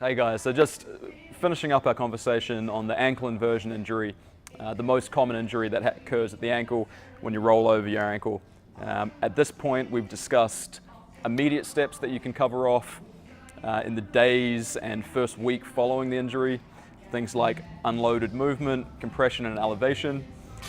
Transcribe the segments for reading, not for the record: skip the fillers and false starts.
Hey guys, so just finishing up our conversation on the ankle inversion injury, the most common injury that occurs at the ankle when you roll over your ankle. At this point, we've discussed immediate steps that you can cover off in the days and first week following the injury, things like unloaded movement, compression and elevation.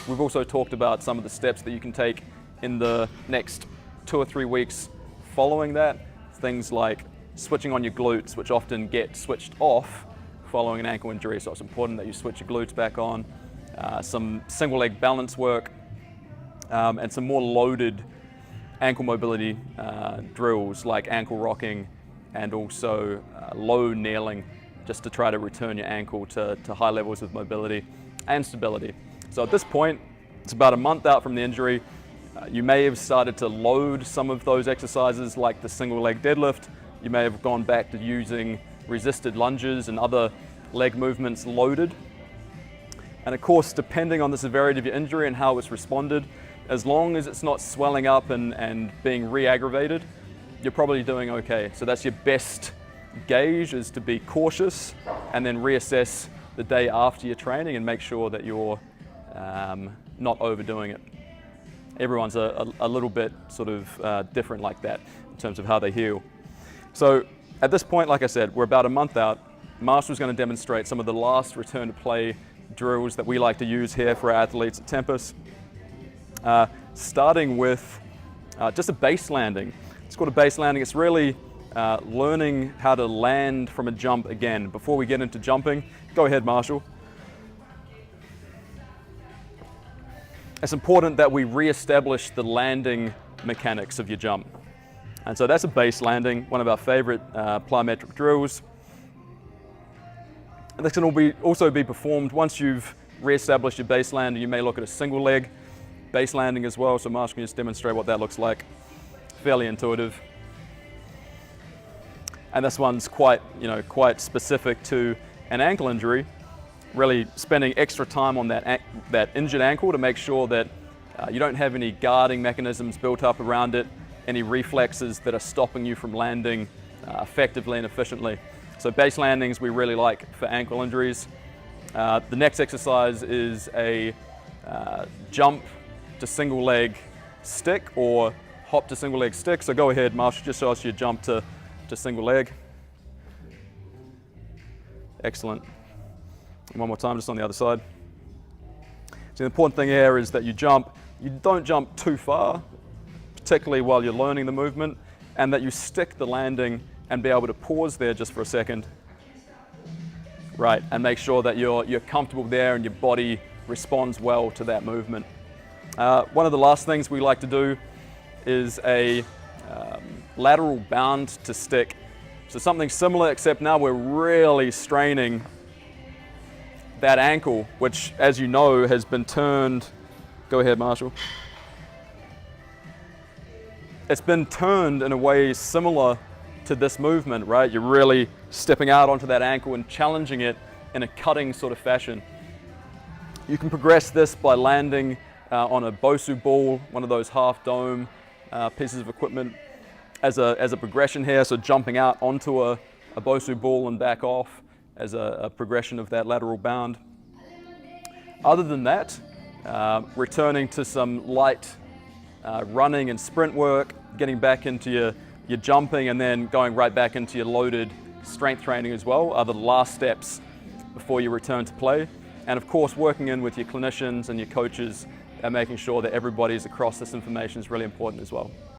We've also talked about some of the steps that you can take in the next 2 or 3 weeks following that, things like switching on your glutes, which often get switched off following an ankle injury, so it's important that you switch your glutes back on. Some single leg balance work, and some more loaded ankle mobility drills like ankle rocking and also low kneeling, just to try to return your ankle to high levels of mobility and stability. So at this point, it's about a month out from the injury. You may have started to load some of those exercises like the single leg deadlift. You may have gone back to using resisted lunges and other leg movements loaded. And of course, depending on the severity of your injury and how it's responded, as long as it's not swelling up and being re-aggravated, you're probably doing okay. So that's your best gauge, is to be cautious and then reassess the day after your training and make sure that you're not overdoing it. Everyone's a little bit sort of different like that in terms of how they heal. So at this point, like I said, we're about a month out. Marshall's going to demonstrate some of the last return to play drills that we like to use here for our athletes at Tempus. Starting with just a base landing. It's called a base landing. It's really learning how to land from a jump again. Before we get into jumping, go ahead, Marshall. It's important that we re-establish the landing mechanics of your jump. And so that's a base landing, one of our favorite plyometric drills. And this can also be performed once you've re-established your base landing. You may look at a single leg base landing as well. So Marshall can just demonstrate what that looks like. Fairly intuitive. And this one's quite specific to an ankle injury. Really spending extra time on that injured ankle to make sure that you don't have any guarding mechanisms built up around it, any reflexes that are stopping you from landing effectively and efficiently. So base landings we really like for ankle injuries. The next exercise is a jump to single leg stick or hop to single leg stick. So go ahead, Marshall, just show us your jump to single leg. Excellent. And one more time, just on the other side. So the important thing here is that you don't jump too far, particularly while you're learning the movement, and that you stick the landing and be able to pause there just for a second. Right, and make sure that you're comfortable there and your body responds well to that movement. One of the last things we like to do is a lateral bound to stick. So something similar, except now we're really straining that ankle, which, as you know, has been turned. Go ahead, Marshall. It's been turned in a way similar to this movement, right? You're really stepping out onto that ankle and challenging it in a cutting sort of fashion. You can progress this by landing on a Bosu ball, one of those half dome pieces of equipment, as a progression here. So jumping out onto a Bosu ball and back off as a progression of that lateral bound. Other than that, returning to some light running and sprint work, getting back into your jumping, and then going right back into your loaded strength training as well are the last steps before you return to play. And of course, working in with your clinicians and your coaches and making sure that everybody's across this information is really important as well.